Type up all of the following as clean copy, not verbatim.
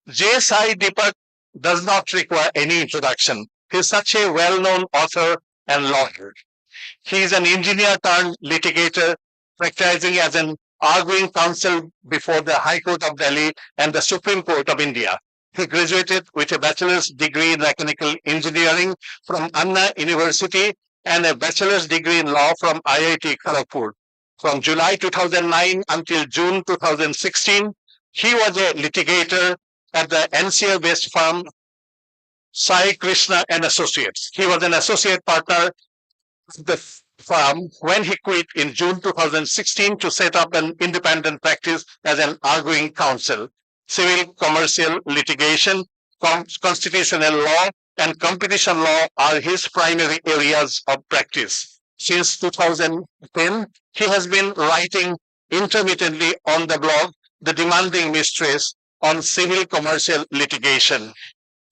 J Sai Deepak does not require any introduction. He is such a well-known author and lawyer. He is an engineer turned litigator, practicing as an arguing counsel before the High Court of Delhi and the Supreme Court of India. He graduated with a bachelor's degree in mechanical engineering from Anna University and a bachelor's degree in law from IIT Kharagpur. From July 2009 until June 2016, he was a litigator at the NCR-based firm Sai Krishna and Associates. He was an associate partner of the firm when he quit in June 2016 to set up an independent practice as an arguing counsel. Civil commercial litigation, constitutional law, and competition law are his primary areas of practice. Since 2010, he has been writing intermittently on the blog The Demanding Mistress on civil commercial litigation.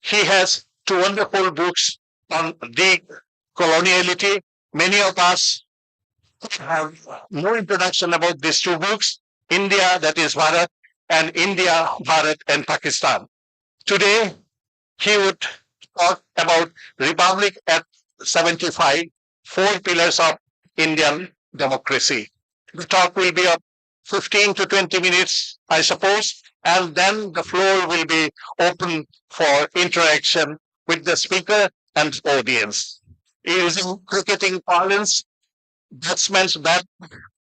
He has two wonderful books on decoloniality. Many of us have no introduction about these two books, India, that is Bharat, and India, Bharat, and Pakistan. Today, he would talk about Republic at 75, four pillars of Indian democracy. The talk will be of 15 to 20 minutes, I suppose, and then the floor will be open for interaction with the speaker and audience. Using cricketing parlance, batsman's bat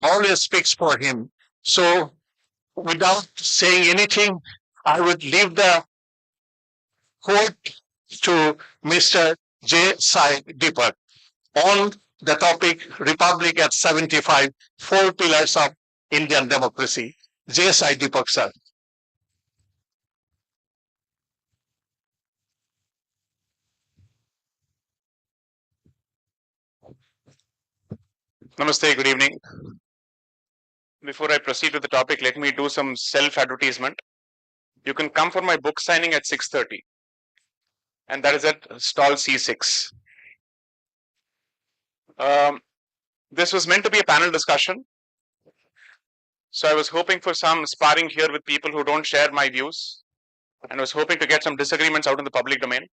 always speaks for him. So, without saying anything, I would leave the court to Mr. J Sai Deepak on the topic Republic at 75, four pillars of Indian democracy. J Sai Deepak, sir. Namaste, good evening. Before I proceed with the topic, let me do some self-advertisement. You can come for my book signing at 6:30, and that is at stall C6. This was meant to be a panel discussion, so I was hoping for some sparring here with people who don't share my views, and was hoping to get some disagreements out in the public domain.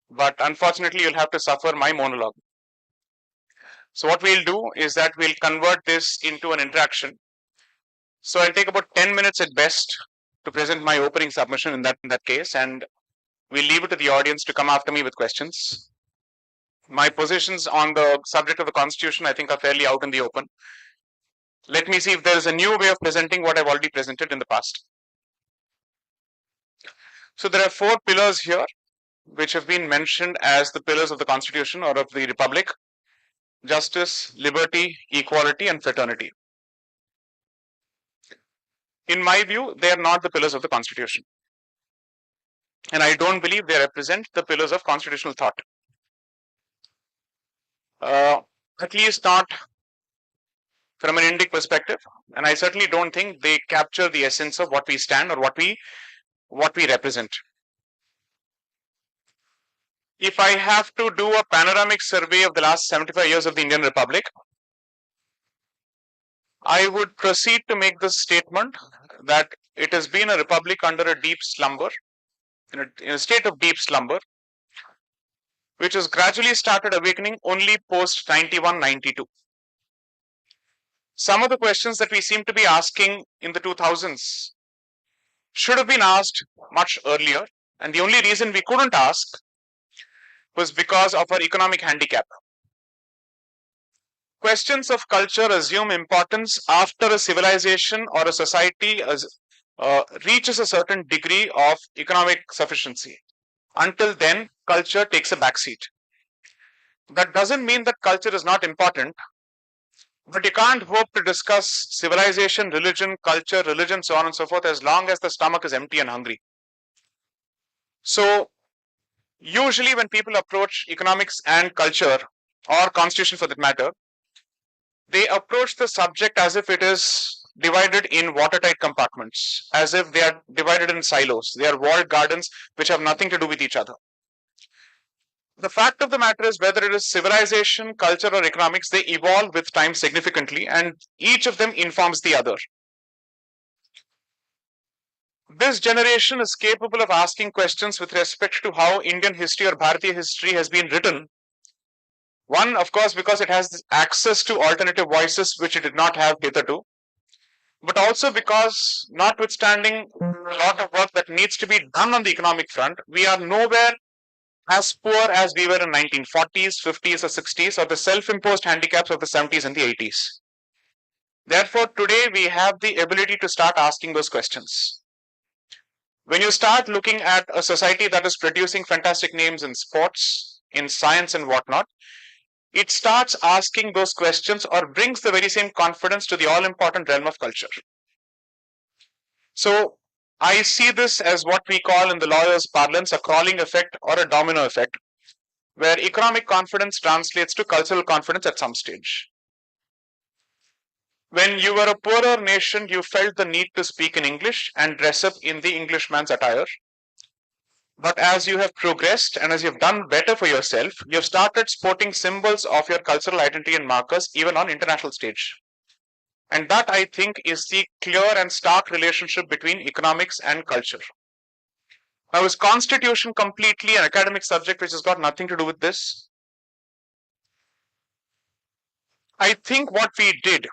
But unfortunately, you'll have to suffer my monologue. So what we'll do is that we'll convert this into an interaction. So I'll take about 10 minutes at best to present my opening submission in that case, and we'll leave it to the audience to come after me with questions. My positions on the subject of the Constitution, I think, are fairly out in the open. Let me see if there is a new way of presenting what I've already presented in the past. So there are four pillars here, which have been mentioned as the pillars of the Constitution or of the Republic: justice, liberty, equality, and fraternity. In my view, they are not the pillars of the Constitution. And I don't believe they represent the pillars of constitutional thought. At least not from an Indic perspective. And I certainly don't think they capture the essence of what we stand or what we represent. If I have to do a panoramic survey of the last 75 years of the Indian Republic, I would proceed to make the statement that it has been a republic under a deep slumber, in a state of deep slumber, which has gradually started awakening only post 91-92. Some of the questions that we seem to be asking in the 2000s should have been asked much earlier, and the only reason we couldn't ask was because of our economic handicap. Questions of culture assume importance after a civilization or a society reaches a certain degree of economic sufficiency. Until then, culture takes a backseat. That doesn't mean that culture is not important, but you can't hope to discuss civilization, religion, culture, religion, so on and so forth, as long as the stomach is empty and hungry. So, usually when people approach economics and culture, or constitution for that matter, they approach the subject as if it is divided in watertight compartments, as if they are divided in silos. They are walled gardens which have nothing to do with each other. The fact of the matter is, whether it is civilization, culture, or economics, they evolve with time significantly, and each of them informs the other. this generation is capable of asking questions with respect to how Indian history or Bharatiya history has been written. One, of course, because it has access to alternative voices which it did not have hitherto, but also because, notwithstanding a lot of work that needs to be done on the economic front, we are nowhere as poor as we were in 1940s, 50s, or 60s, or the self-imposed handicaps of the 70s and the 80s. Therefore, today we have the ability to start asking those questions. When you start looking at a society that is producing fantastic names in sports, in science, and whatnot, it starts asking those questions or brings the very same confidence to the all-important realm of culture. So I see this as what we call in the lawyers' parlance a crawling effect or a domino effect, where economic confidence translates to cultural confidence at some stage. When you were a poorer nation, you felt the need to speak in English and dress up in the Englishman's attire. But as you have progressed and as you have done better for yourself, you have started sporting symbols of your cultural identity and markers even on international stage. And that, I think, is the clear and stark relationship between economics and culture. Now, is constitution completely an academic subject which has got nothing to do with this? I think what we did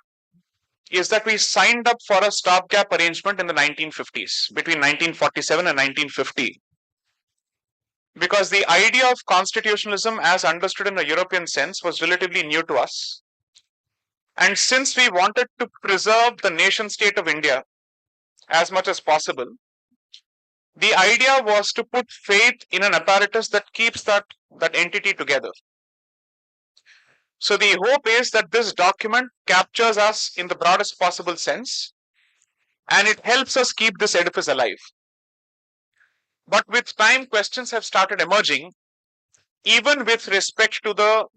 is that we signed up for a stopgap arrangement in the 1950s, between 1947 and 1950. Because the idea of constitutionalism as understood in a European sense was relatively new to us. And since we wanted to preserve the nation state of India as much as possible, the idea was to put faith in an apparatus that keeps that entity together. So the hope is that this document captures us in the broadest possible sense, and it helps us keep this edifice alive. But with time, questions have started emerging, even with respect to the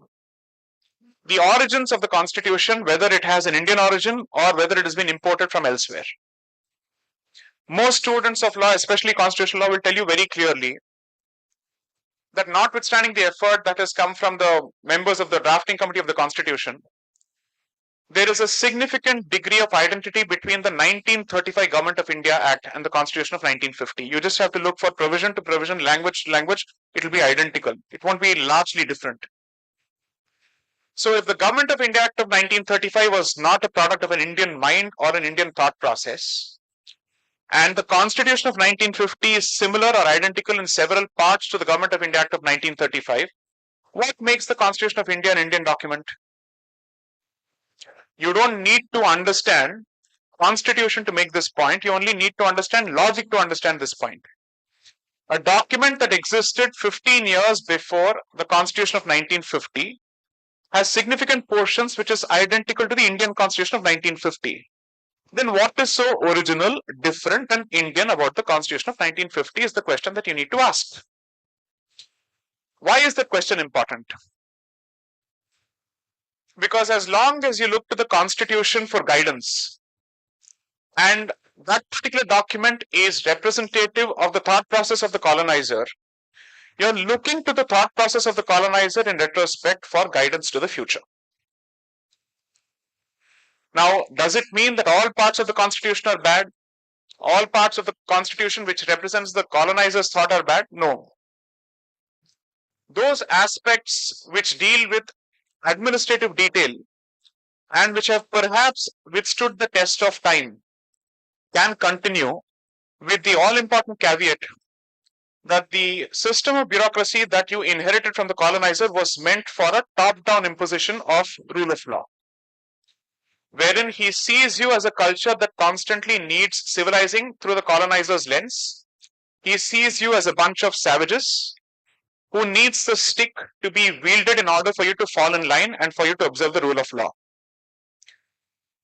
origins of the Constitution, whether it has an Indian origin or whether it has been imported from elsewhere. Most students of law, especially constitutional law, will tell you very clearly that notwithstanding the effort that has come from the members of the drafting committee of the Constitution, there is a significant degree of identity between the 1935 Government of India Act and the Constitution of 1950. You just have to look for provision to provision, language to language, it will be identical. It won't be largely different. So if the Government of India Act of 1935 was not a product of an Indian mind or an Indian thought process, and the Constitution of 1950 is similar or identical in several parts to the Government of India Act of 1935, what makes the Constitution of India an Indian document? You don't need to understand Constitution to make this point. You only need to understand logic to understand this point. A document that existed 15 years before the Constitution of 1950 has significant portions which is identical to the Indian Constitution of 1950. Then what is so original, different, and Indian about the Constitution of 1950 is the question that you need to ask. Why is that question important? Because as long as you look to the Constitution for guidance, and that particular document is representative of the thought process of the colonizer, you're looking to the thought process of the colonizer in retrospect for guidance to the future. Now, does it mean that all parts of the Constitution are bad? All parts of the Constitution which represents the colonizer's thought are bad? No. Those aspects which deal with administrative detail and which have perhaps withstood the test of time can continue, with the all-important caveat that the system of bureaucracy that you inherited from the colonizer was meant for a top-down imposition of rule of law, wherein he sees you as a culture that constantly needs civilizing through the colonizer's lens. He sees you as a bunch of savages who needs the stick to be wielded in order for you to fall in line and for you to observe the rule of law.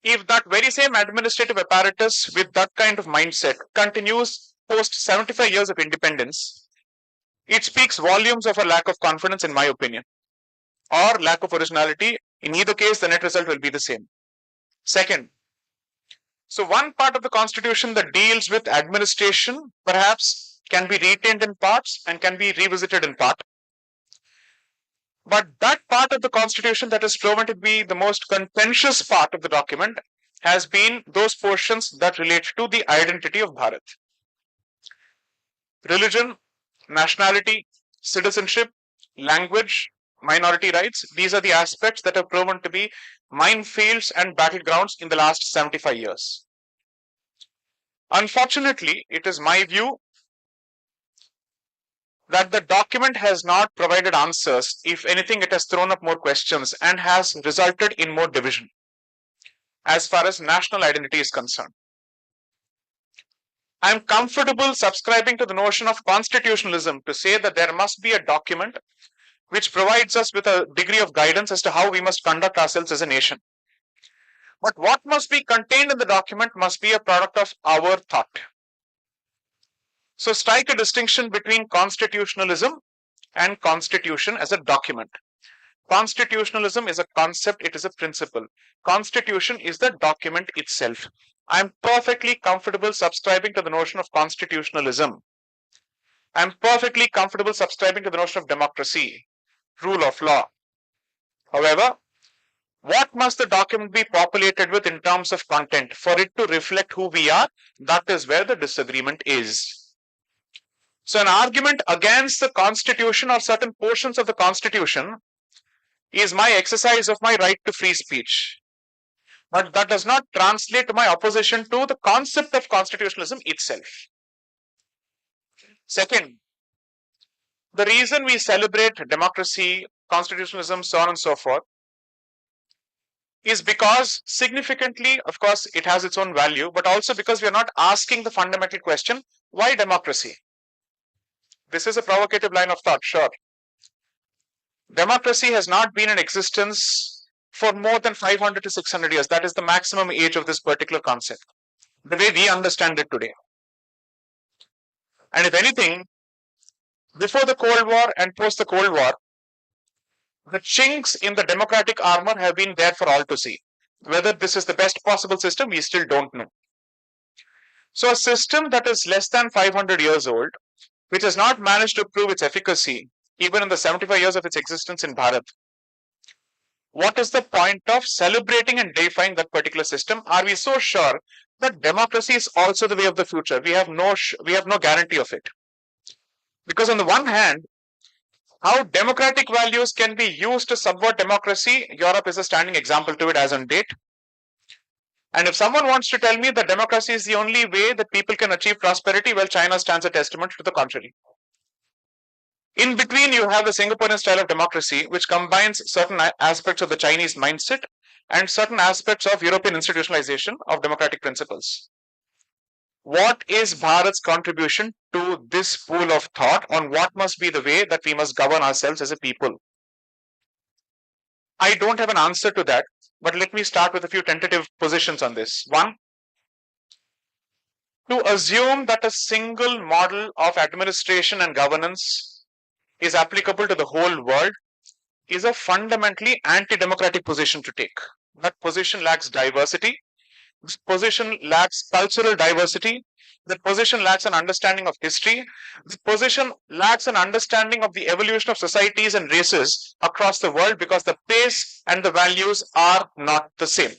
If that very same administrative apparatus with that kind of mindset continues post 75 years of independence, it speaks volumes of a lack of confidence, in my opinion, or lack of originality. In either case, the net result will be the same. Second, so one part of the Constitution that deals with administration perhaps can be retained in parts and can be revisited in part. But that part of the Constitution that is proven to be the most contentious part of the document has been those portions that relate to the identity of Bharat. religion, nationality, citizenship, language, minority rights. These are the aspects that have proven to be minefields and battlegrounds in the last 75 years. Unfortunately, it is my view that the document has not provided answers. If anything, it has thrown up more questions and has resulted in more division as far as national identity is concerned. I am comfortable subscribing to the notion of constitutionalism to say that there must be a document which provides us with a degree of guidance as to how we must conduct ourselves as a nation. But what must be contained in the document must be a product of our thought. So strike a distinction between constitutionalism and constitution as a document. Constitutionalism is a concept, it is a principle. Constitution is the document itself. I am perfectly comfortable subscribing to the notion of constitutionalism. I am perfectly comfortable subscribing to the notion of democracy, rule of law. However, what must the document be populated with in terms of content for it to reflect who we are? That is where the disagreement is. So an argument against the Constitution or certain portions of the Constitution is my exercise of my right to free speech. But that does not translate to my opposition to the concept of constitutionalism itself. Second, the reason we celebrate democracy, constitutionalism, so on and so forth, is because significantly, of course, it has its own value, but also because we are not asking the fundamental question, why democracy? This is a provocative line of thought, sure. Democracy has not been in existence for more than 500 to 600 years. That is the maximum age of this particular concept, the way we understand it today. And if anything, before the Cold War and post the Cold War, the chinks in the democratic armor have been there for all to see. Whether this is the best possible system, we still don't know. So a system that is less than 500 years old, which has not managed to prove its efficacy, even in the 75 years of its existence in Bharat, what is the point of celebrating and deifying that particular system? Are we so sure that democracy is also the way of the future? We have no guarantee of it. Because on the one hand, how democratic values can be used to subvert democracy, Europe is a standing example to it as on date. And if someone wants to tell me that democracy is the only way that people can achieve prosperity, well, China stands a testament to the contrary. In between, you have the Singaporean style of democracy, which combines certain aspects of the Chinese mindset and certain aspects of European institutionalization of democratic principles. What is Bharat's contribution to this pool of thought on what must be the way that we must govern ourselves as a people? I don't have an answer to that, but let me start with a few tentative positions on this. One, to assume that a single model of administration and governance is applicable to the whole world is a fundamentally anti-democratic position to take. That position lacks diversity. This position lacks cultural diversity. That position lacks an understanding of history. This position lacks an understanding of the evolution of societies and races across the world because the pace and the values are not the same.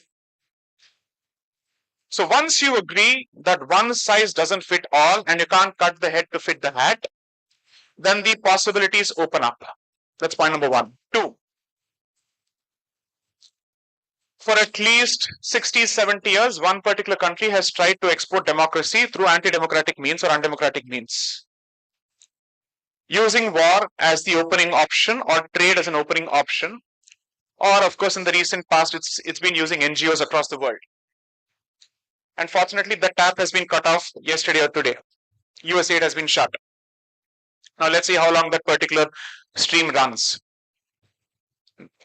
So once you agree that one size doesn't fit all and you can't cut the head to fit the hat, then the possibilities open up. That's point number one. Two, for at least 60, 70 years, one particular country has tried to export democracy through anti-democratic means or undemocratic means, using war as the opening option or trade as an opening option, or of course in the recent past it's been using NGOs across the world. And fortunately, the tap has been cut off yesterday or today. USAID has been shut. Now let's see how long that particular stream runs.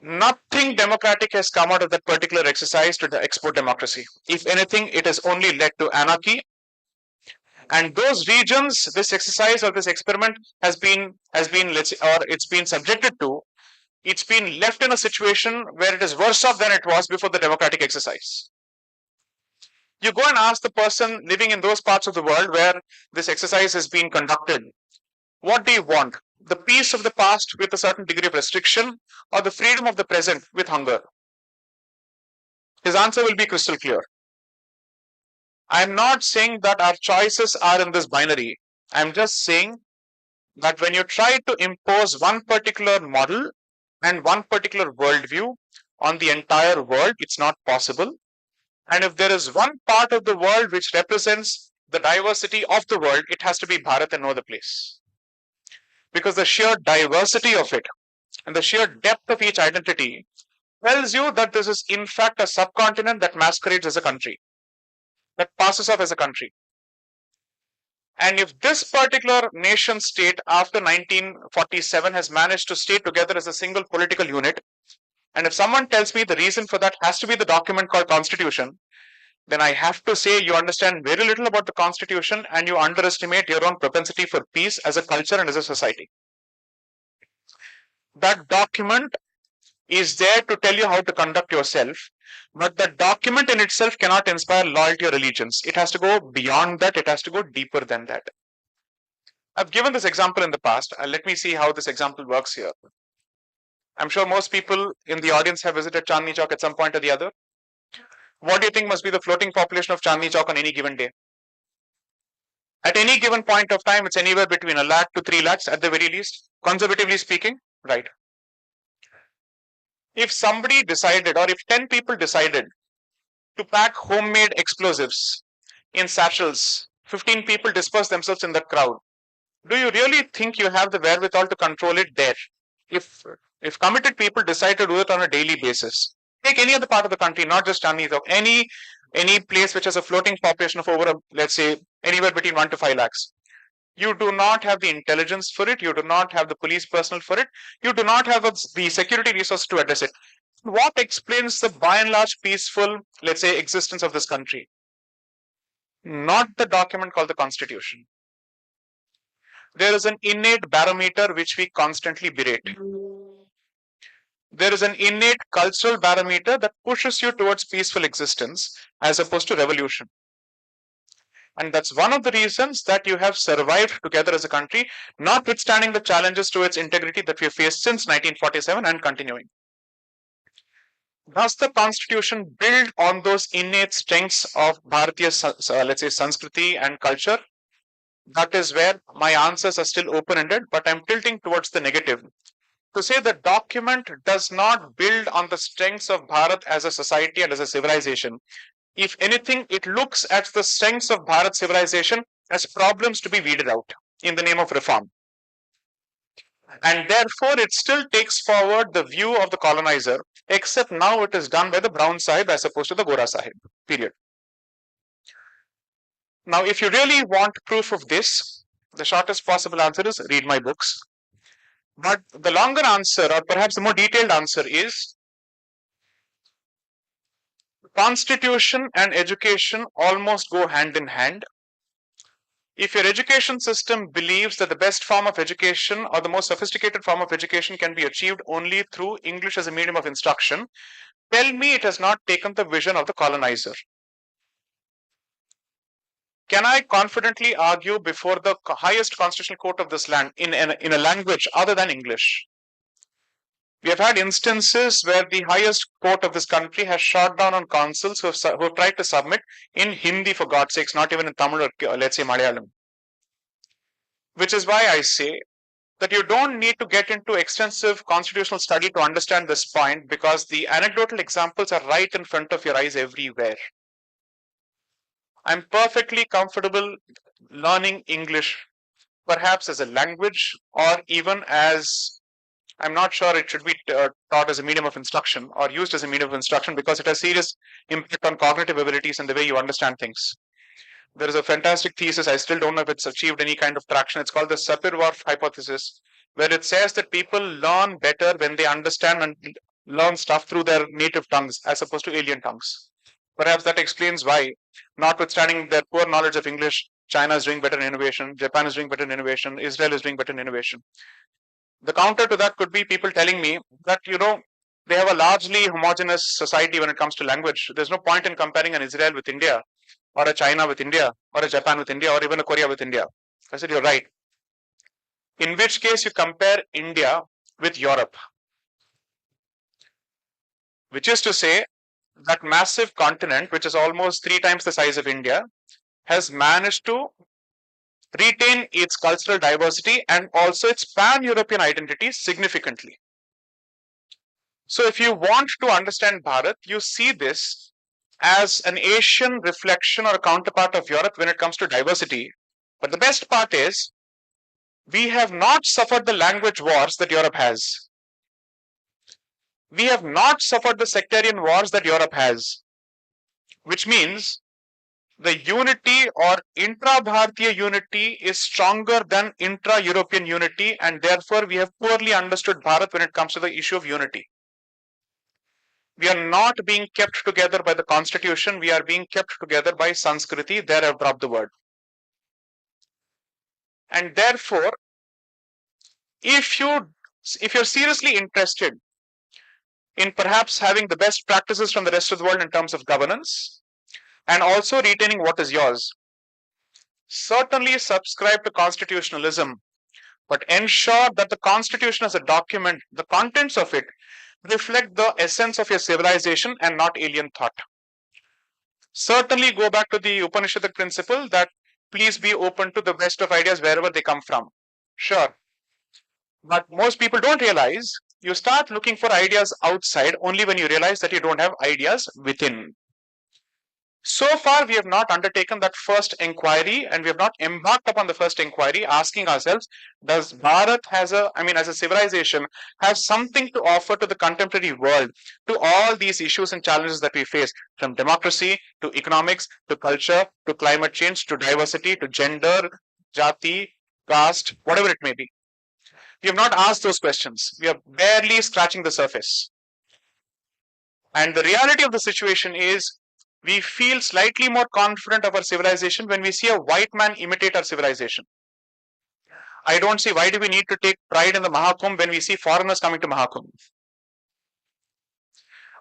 Nothing democratic has come out of that particular exercise to export democracy. If anything, it has only led to anarchy. And those regions, this exercise or this experiment has been it's been subjected to, it's been left in a situation where it is worse off than it was before the democratic exercise. You go and ask the person living in those parts of the world where this exercise has been conducted, what do you want? The peace of the past with a certain degree of restriction, or the freedom of the present with hunger? His answer will be crystal clear. I am not saying that our choices are in this binary. I'm just saying that when you try to impose one particular model and one particular worldview on the entire world, it's not possible. And if there is one part of the world which represents the diversity of the world, it has to be Bharat and no other place. Because the sheer diversity of it and the sheer depth of each identity tells you that this is in fact a subcontinent that masquerades as a country, that passes off as a country. And if this particular nation state after 1947 has managed to stay together as a single political unit, and if someone tells me the reason for that has to be the document called Constitution, then I have to say you understand very little about the Constitution and you underestimate your own propensity for peace as a culture and as a society. That document is there to tell you how to conduct yourself, but the document in itself cannot inspire loyalty or allegiance. It has to go beyond that, it has to go deeper than that. I've given this example in the past. Let me see how this example works here. I'm sure most people in the audience have visited Chandni Chowk at some point or the other. What do you think must be the floating population of Chandni Chowk on any given day? At any given point of time, it's anywhere between 1 lakh to 3 lakhs at the very least, conservatively speaking, right? If somebody decided, or if 10 people decided to pack homemade explosives in satchels, 15 people disperse themselves in the crowd. Do you really think you have the wherewithal to control it there? If committed people decide to do it on a daily basis, take any other part of the country, not just Chandni Chowk, any place which has a floating population of over, let's say, anywhere between 1 to 5 lakhs. You do not have the intelligence for it. You do not have the police personnel for it. You do not have the security resources to address it. What explains the by and large peaceful, let's say, existence of this country? Not the document called the Constitution. There is an innate barometer which we constantly berate. There is an innate cultural barometer that pushes you towards peaceful existence as opposed to revolution. And that's one of the reasons that you have survived together as a country, notwithstanding the challenges to its integrity that we have faced since 1947 and continuing. Does the Constitution build on those innate strengths of Bharatiya, let's say, Sanskriti and culture? That is where my answers are still open-ended, but I'm tilting towards the negative. To say the document does not build on the strengths of Bharat as a society and as a civilization. If anything, it looks at the strengths of Bharat civilization as problems to be weeded out in the name of reform. And therefore, it still takes forward the view of the colonizer, except now it is done by the Brown Sahib as opposed to the Gora Sahib, period. Now, if you really want proof of this, the shortest possible answer is read my books. But the longer answer, or perhaps the more detailed answer, is Constitution and education almost go hand in hand. If your education system believes that the best form of education or the most sophisticated form of education can be achieved only through English as a medium of instruction, tell me it has not taken the vision of the colonizer. Can I confidently argue before the highest constitutional court of this land in a language other than English? We have had instances where the highest court of this country has shot down on consuls who have tried to submit in Hindi, for God's sakes, not even in Tamil or let's say Malayalam. Which is why I say that you don't need to get into extensive constitutional study to understand this point, because the anecdotal examples are right in front of your eyes everywhere. I'm perfectly comfortable learning English, perhaps as a language or even as, I'm not sure it should be taught as a medium of instruction or used as a medium of instruction, because it has serious impact on cognitive abilities and the way you understand things. There is a fantastic thesis, I still don't know if it's achieved any kind of traction. It's called the Sapir-Whorf hypothesis, where it says that people learn better when they understand and learn stuff through their native tongues as opposed to alien tongues. Perhaps that explains why, notwithstanding their poor knowledge of English, China is doing better in innovation, Japan is doing better in innovation, Israel is doing better in innovation. The counter to that could be people telling me that, they have a largely homogeneous society when it comes to language. There's no point in comparing an Israel with India, or a China with India, or a Japan with India, or even a Korea with India. I said, you're right. In which case you compare India with Europe, which is to say that massive continent, which is almost 3 times the size of India, has managed to retain its cultural diversity and also its pan-European identity significantly. So if you want to understand Bharat, you see this as an Asian reflection or a counterpart of Europe when it comes to diversity. But the best part is, we have not suffered the language wars that Europe has. We have not suffered the sectarian wars that Europe has, which means the unity or intra-Bharatiya unity is stronger than intra-European unity, and therefore we have poorly understood Bharat when it comes to the issue of unity. We are not being kept together by the constitution, we are being kept together by Sanskriti. There I've dropped the word. And therefore, if you're seriously interested in perhaps having the best practices from the rest of the world in terms of governance and also retaining what is yours, certainly subscribe to constitutionalism, but ensure that the constitution as a document, the contents of it, reflect the essence of your civilization and not alien thought. Certainly go back to the Upanishadic principle that please be open to the best of ideas wherever they come from. Sure. But most people don't realize you start looking for ideas outside only when you realize that you don't have ideas within. So far, we have not undertaken that first inquiry and we have not embarked upon the first inquiry asking ourselves, does Bharat as a civilization have something to offer to the contemporary world, to all these issues and challenges that we face, from democracy to economics to culture to climate change to diversity to gender, jati, caste, whatever it may be. We have not asked those questions. We are barely scratching the surface. And the reality of the situation is we feel slightly more confident of our civilization when we see a white man imitate our civilization. I don't see why do we need to take pride in the Mahakumbh when we see foreigners coming to Mahakumbh.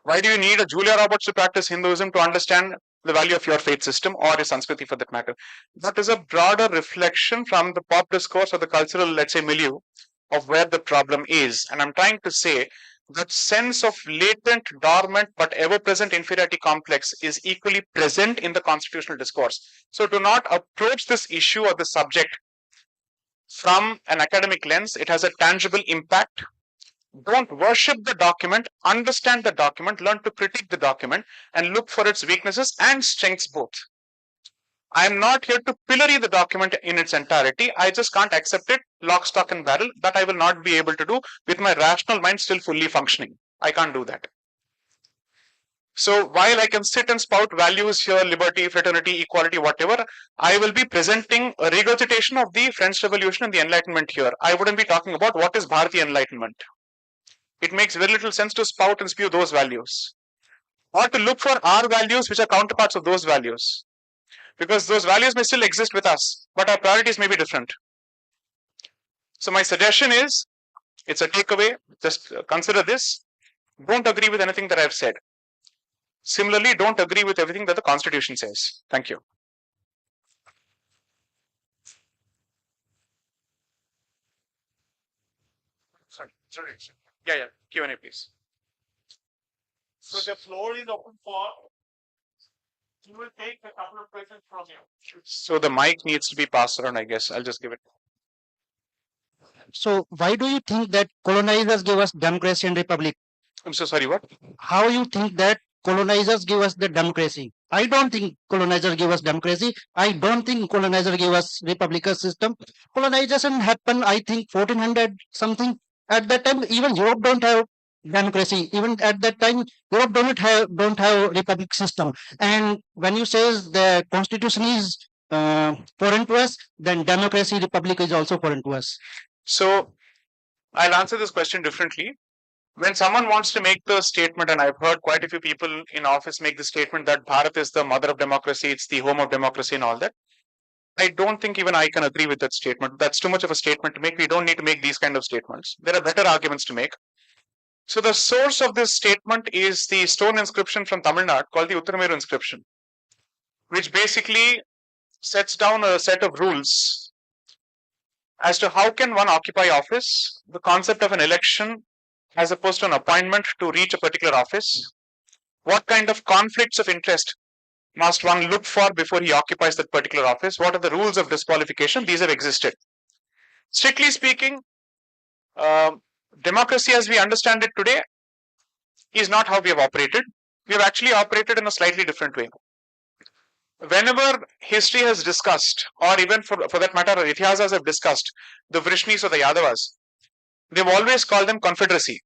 Why do you need a Julia Roberts to practice Hinduism to understand the value of your faith system or your Sanskriti for that matter? That is a broader reflection from the pop discourse or the cultural, let's say, milieu of where the problem is. And I'm trying to say that sense of latent, dormant, but ever-present inferiority complex is equally present in the constitutional discourse. So do not approach this issue or the subject from an academic lens. It has a tangible impact. Don't worship the document, understand the document, learn to critique the document, and look for its weaknesses and strengths both. I am not here to pillory the document in its entirety. I just can't accept it lock, stock, and barrel. That I will not be able to do with my rational mind still fully functioning. I can't do that. So while I can sit and spout values here, liberty, fraternity, equality, whatever, I will be presenting a regurgitation of the French Revolution and the Enlightenment here. I wouldn't be talking about what is Bharatiya Enlightenment. It makes very little sense to spout and spew those values, or to look for our values which are counterparts of those values. Because those values may still exist with us, but our priorities may be different. So my suggestion is, it's a takeaway, just consider this. Don't agree with anything that I've said. Similarly, don't agree with everything that the Constitution says. Thank you. Sorry. Yeah, Q&A please. So the floor is open for, you will take a couple of questions from you. So the mic needs to be passed around, I guess. I'll just give it. So why do you think that colonizers gave us democracy and republic? I'm so sorry, what? How you think that colonizers give us the democracy? I don't think colonizers give us democracy. I don't think colonizer gave us republican system. Colonization happened, I think, 1400 something. At that time, even Europe don't have democracy. Even at that time, Europe don't have republic system. And when you says the constitution is foreign to us, then democracy, republic is also foreign to us. So I'll answer this question differently. When someone wants to make the statement, and I've heard quite a few people in office make the statement that Bharat is the mother of democracy, it's the home of democracy and all that. I don't think even I can agree with that statement. That's too much of a statement to make. We don't need to make these kind of statements. There are better arguments to make. So the source of this statement is the stone inscription from Tamil Nadu called the Uttarameru inscription, which basically sets down a set of rules as to how can one occupy office, the concept of an election as opposed to an appointment to reach a particular office, what kind of conflicts of interest must one look for before he occupies that particular office? What are the rules of disqualification? These have existed. Strictly speaking, democracy as we understand it today is not how we have operated. We have actually operated in a slightly different way. Whenever history has discussed, or even for that matter, Ithihasas have discussed the Vrishnis or the Yadavas, they've always called them confederacy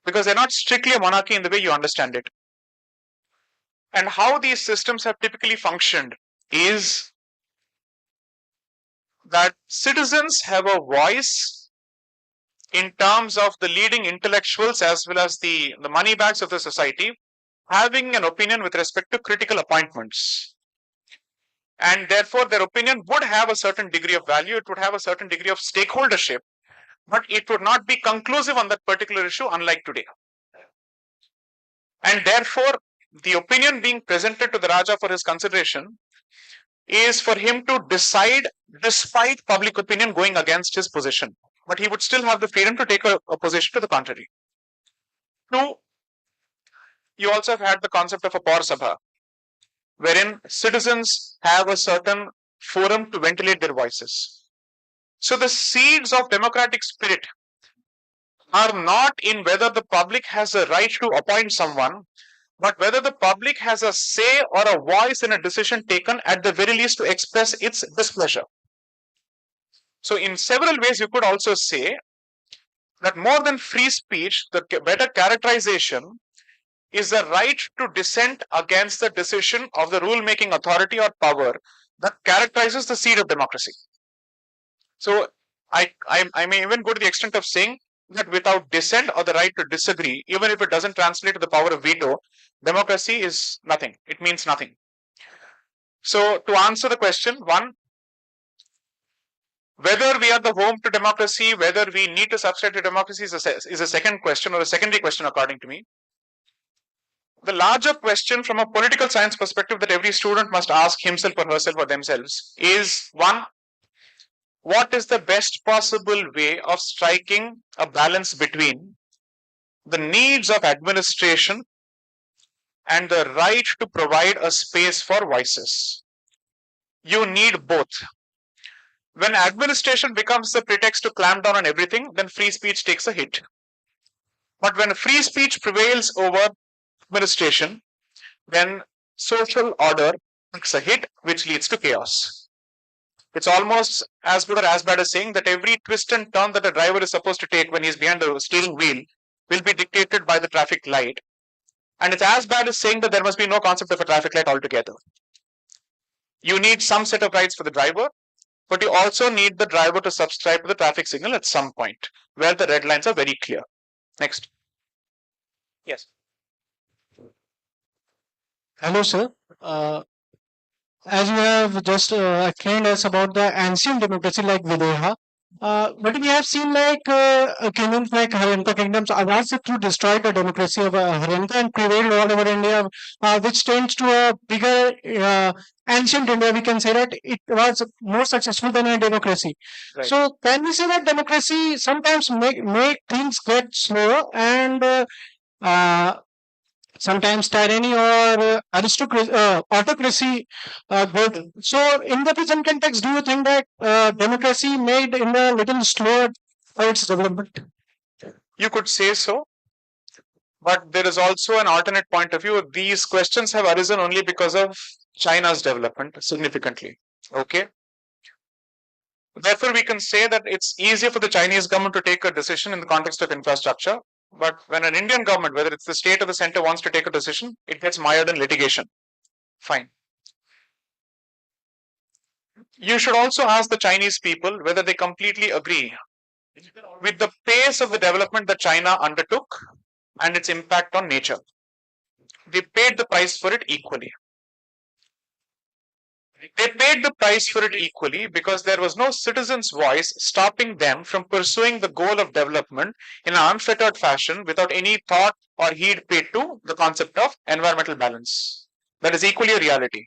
because they're not strictly a monarchy in the way you understand it. And how these systems have typically functioned is that citizens have a voice in terms of the leading intellectuals as well as the money bags of the society having an opinion with respect to critical appointments. And therefore, their opinion would have a certain degree of value, it would have a certain degree of stakeholdership, but it would not be conclusive on that particular issue, unlike today. And therefore, the opinion being presented to the Raja for his consideration is for him to decide despite public opinion going against his position. But he would still have the freedom to take a position to the contrary. Two, you also have had the concept of a Paur Sabha, wherein citizens have a certain forum to ventilate their voices. So the seeds of democratic spirit are not in whether the public has a right to appoint someone, but whether the public has a say or a voice in a decision taken, at the very least to express its displeasure. So in several ways, you could also say that more than free speech, the better characterization is the right to dissent against the decision of the rule-making authority or power that characterizes the seed of democracy. So I may even go to the extent of saying that without dissent or the right to disagree, even if it doesn't translate to the power of veto, democracy is nothing. It means nothing. So to answer the question, one, whether we are the home to democracy, whether we need to subscribe to democracy is a second question, or a secondary question according to me. The larger question from a political science perspective that every student must ask himself or herself or themselves is, one, what is the best possible way of striking a balance between the needs of administration and the right to provide a space for voices? You need both. When administration becomes the pretext to clamp down on everything, then free speech takes a hit. But when free speech prevails over administration, then social order takes a hit, which leads to chaos. It's almost as good or as bad as saying that every twist and turn that a driver is supposed to take when he's behind the steering wheel will be dictated by the traffic light. And it's as bad as saying that there must be no concept of a traffic light altogether. You need some set of rights for the driver, but you also need the driver to subscribe to the traffic signal at some point where the red lines are very clear. Next. Yes. Hello, sir. As you have just explained us about the ancient democracy like Videha, but we have seen like kingdoms like Haryanka kingdoms attempted to destroy the democracy of Haryanka and prevailed all over India, which tends to a bigger ancient India. We can say that it was more successful than a democracy. Right. So can we say that democracy sometimes make things get slower and sometimes tyranny or aristocracy, autocracy good. So, in the present context, do you think that democracy made in a little slower for its development? You could say so, but there is also an alternate point of view. These questions have arisen only because of China's development significantly. Okay. Therefore, we can say that it's easier for the Chinese government to take a decision in the context of infrastructure. But when an Indian government, whether it's the state or the center, wants to take a decision, it gets mired in litigation. Fine. You should also ask the Chinese people whether they completely agree with the pace of the development that China undertook and its impact on nature. They paid the price for it equally. They paid the price for it equally because there was no citizen's voice stopping them from pursuing the goal of development in an unfettered fashion without any thought or heed paid to the concept of environmental balance. That is equally a reality.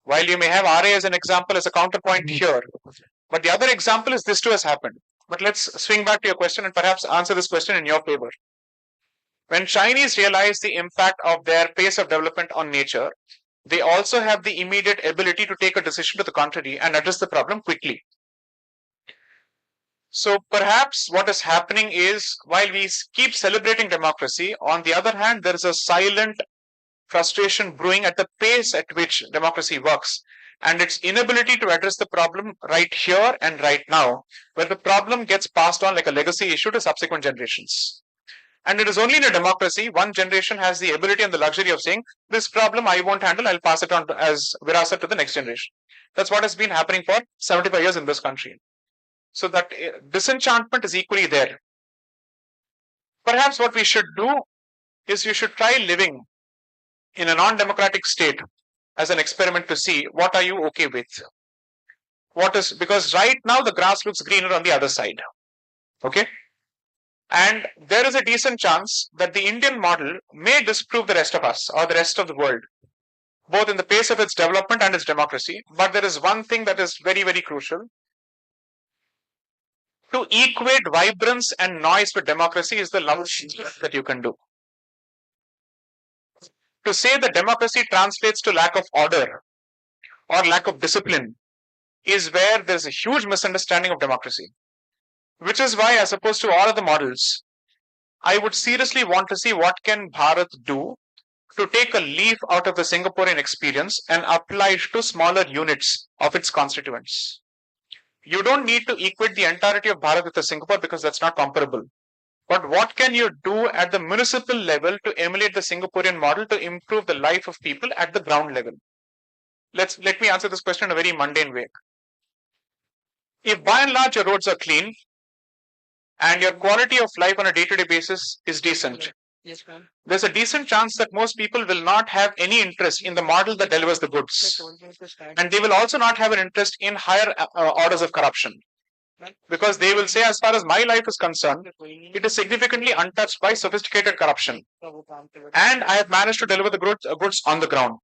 While you may have RA as an example, as a counterpoint here, but the other example is this too has happened. But let's swing back to your question and perhaps answer this question in your favor. When Chinese realize the impact of their pace of development on nature, they also have the immediate ability to take a decision to the contrary and address the problem quickly. So perhaps what is happening is, while we keep celebrating democracy, on the other hand, there is a silent frustration brewing at the pace at which democracy works and its inability to address the problem right here and right now, where the problem gets passed on like a legacy issue to subsequent generations. And it is only in a democracy one generation has the ability and the luxury of saying, this problem I won't handle, I'll pass it on as virasa to the next generation. That's what has been happening for 75 years in this country. So that disenchantment is equally there. Perhaps what we should do is we should try living in a non-democratic state as an experiment to see what are you okay with. Because right now the grass looks greener on the other side. Okay? And there is a decent chance that the Indian model may disprove the rest of us or the rest of the world, both in the pace of its development and its democracy. But there is one thing that is very, very crucial. To equate vibrance and noise with democracy is the lowest that you can do. To say that democracy translates to lack of order or lack of discipline is where there's a huge misunderstanding of democracy. Which is why, as opposed to all of the models, I would seriously want to see what can Bharat do to take a leaf out of the Singaporean experience and apply it to smaller units of its constituents. You don't need to equate the entirety of Bharat with the Singapore because that's not comparable. But what can you do at the municipal level to emulate the Singaporean model to improve the life of people at the ground level? Let me answer this question in a very mundane way. If by and large your roads are clean and your quality of life on a day-to-day basis is decent, Yes, ma'am. there's a decent chance that most people will not have any interest in the model that delivers the goods. And they will also not have an interest in higher orders of corruption. Because they will say, as far as my life is concerned, it is significantly untouched by sophisticated corruption. And I have managed to deliver the goods on the ground.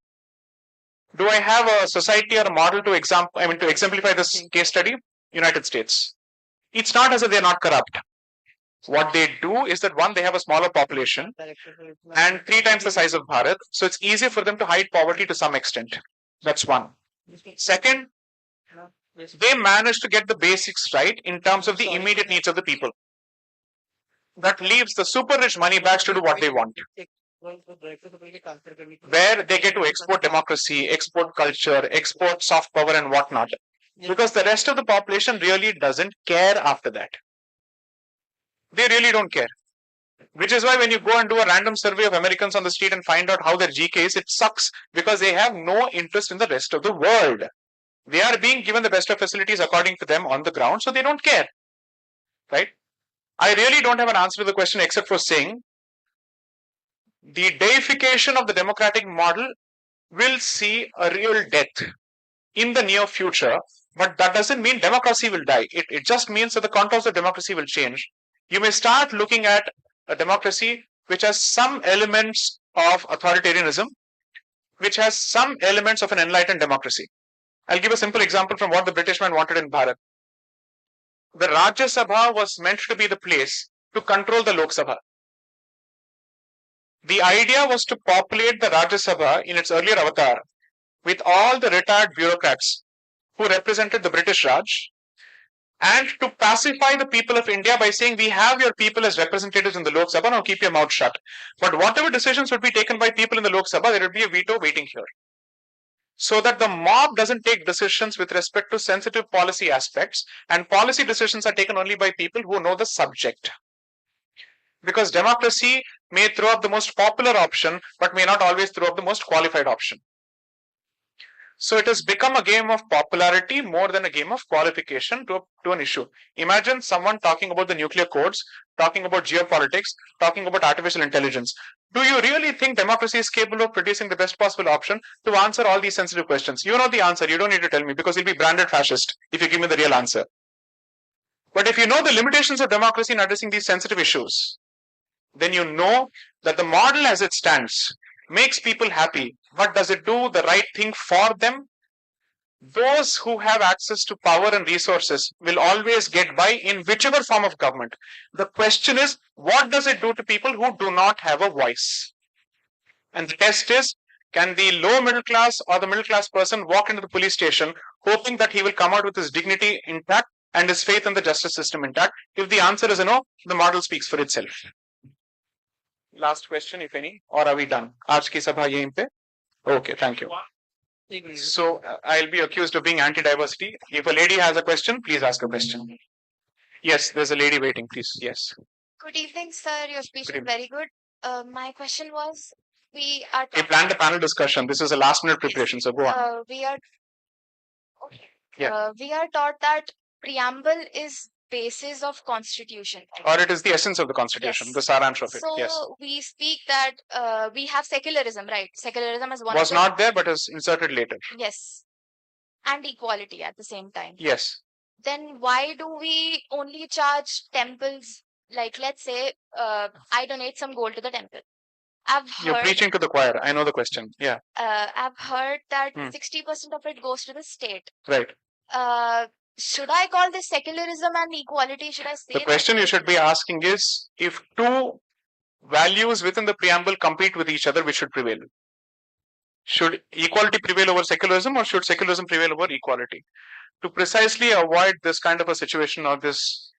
Do I have a society or a model to exemplify this case study? United States. It's not as if they're not corrupt. What they do is that, one, they have a smaller population and 3 times the size of Bharat. So it's easier for them to hide poverty to some extent. That's one. Second, they manage to get the basics right in terms of the immediate needs of the people. That leaves the super rich money bags to do what they want. Where they get to export democracy, export culture, export soft power and whatnot. Because the rest of the population really doesn't care after that. They really don't care. Which is why when you go and do a random survey of Americans on the street and find out how their GK is, it sucks because they have no interest in the rest of the world. They are being given the best of facilities according to them on the ground, so they don't care. Right? I really don't have an answer to the question except for saying the deification of the democratic model will see a real death in the near future, but that doesn't mean democracy will die. It just means that the contours of democracy will change. You may start looking at a democracy which has some elements of authoritarianism, which has some elements of an enlightened democracy. I'll give a simple example from what the British man wanted in Bharat. The Rajya Sabha was meant to be the place to control the Lok Sabha. The idea was to populate the Rajya Sabha in its earlier avatar with all the retired bureaucrats who represented the British Raj, and to pacify the people of India by saying, we have your people as representatives in the Lok Sabha, now keep your mouth shut. But whatever decisions would be taken by people in the Lok Sabha, there would be a veto waiting here. So that the mob doesn't take decisions with respect to sensitive policy aspects, and policy decisions are taken only by people who know the subject. Because democracy may throw up the most popular option, but may not always throw up the most qualified option. So it has become a game of popularity more than a game of qualification to an issue. Imagine someone talking about the nuclear codes, talking about geopolitics, talking about artificial intelligence. Do you really think democracy is capable of producing the best possible option to answer all these sensitive questions? You know the answer. You don't need to tell me because you'll be branded fascist if you give me the real answer. But if you know the limitations of democracy in addressing these sensitive issues, then you know that the model as it stands makes people happy, but does it do the right thing for them? those who have access to power and resources will always get by in whichever form of government. The question is, what does it do to people who do not have a voice? And the test is, can the low middle class or the middle class person walk into the police station hoping that he will come out with his dignity intact and his faith in the justice system intact? If the answer is a no, the model speaks for itself. Last question, if any, or are we done? Aaj ki sabha yahin pe? Okay, thank you. So I'll be accused of being anti-diversity. If a lady has a question, please ask a question. Yes, there's a lady waiting, please. Yes. Good evening, sir. Your speech Good was very good. My question was, we are We planned a panel discussion. This is a last minute preparation, so go on. we are okay. Yeah. We are taught that preamble is basis of constitution. Or it is the essence of the constitution, Yes. the saransh of it. So Yes. we speak that we have secularism, right? Secularism is one Was of the, not there, but is inserted later. yes, and equality at the same time. Yes. Then why do we only charge temples? Like, let's say I donate some gold to the temple. You're preaching to the choir. I know the question. Yeah. I've heard that Hmm. 60% of it goes to the state. Right. Should I call this secularism and equality? Should I say The question you should be asking is, if two values within the preamble compete with each other, which should prevail? Should equality prevail over secularism, or should secularism prevail over equality? To precisely avoid this kind of a situation or this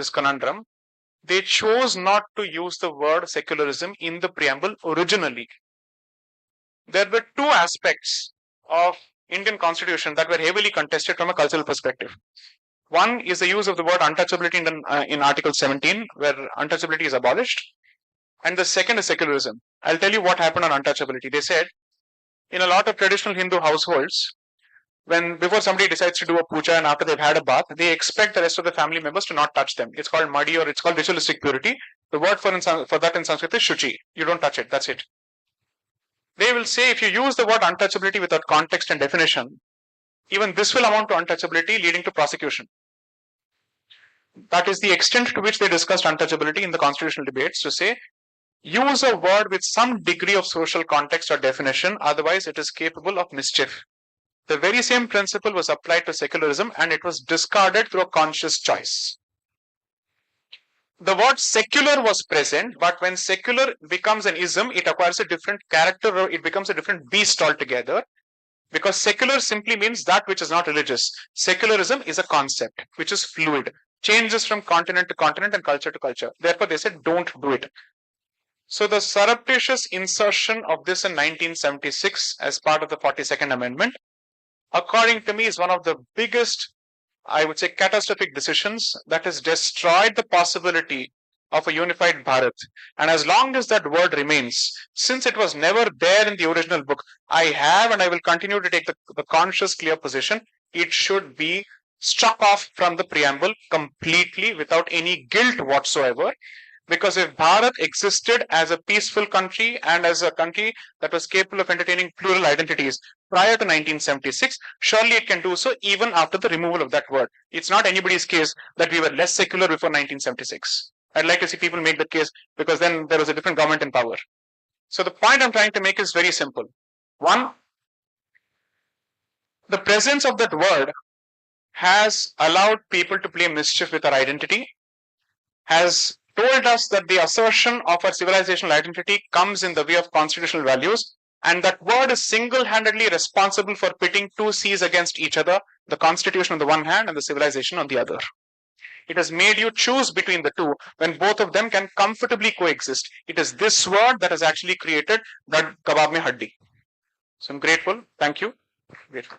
conundrum, they chose not to use the word secularism in the preamble originally. There were two aspects of Indian constitution that were heavily contested from a cultural perspective. One is the use of the word untouchability in Article 17, where untouchability is abolished. And the second is secularism. I'll tell you what happened on untouchability. They said, in a lot of traditional Hindu households, before somebody decides to do a puja and after they've had a bath, they expect the rest of the family members to not touch them. It's called muddy, or it's called ritualistic purity. The word for that in Sanskrit is shuchi. You don't touch it. That's it. They will say, if you use the word untouchability without context and definition, even this will amount to untouchability, leading to prosecution. That is the extent to which they discussed untouchability in the constitutional debates, to say, use a word with some degree of social context or definition, otherwise it is capable of mischief. The very same principle was applied to secularism, and it was discarded through a conscious choice. The word secular was present, but when secular becomes an ism, it acquires a different character, or it becomes a different beast altogether. Because secular simply means that which is not religious. Secularism is a concept which is fluid, changes from continent to continent and culture to culture. Therefore, they said, don't do it. So the surreptitious insertion of this in 1976 as part of the 42nd Amendment, according to me, is one of the biggest, I would say, catastrophic decisions that has destroyed the possibility of a unified Bharat. And as long as that word remains, since it was never there in the original book, I have and I will continue to take the conscious, clear position, it should be struck off from the preamble completely without any guilt whatsoever. Because if Bharat existed as a peaceful country and as a country that was capable of entertaining plural identities prior to 1976, surely it can do so even after the removal of that word. It's not anybody's case that we were less secular before 1976. I'd like to see people make the case, because then there was a different government in power. So the point I'm trying to make is very simple. One, the presence of that word has allowed people to play mischief with our identity, has told us that the assertion of our civilizational identity comes in the way of constitutional values, and that word is single-handedly responsible for pitting two seas against each other, the constitution on the one hand and the civilization on the other. It has made you choose between the two when both of them can comfortably coexist. It is this word that has actually created that kebab mein haddi. So I'm grateful. Thank you. Grateful.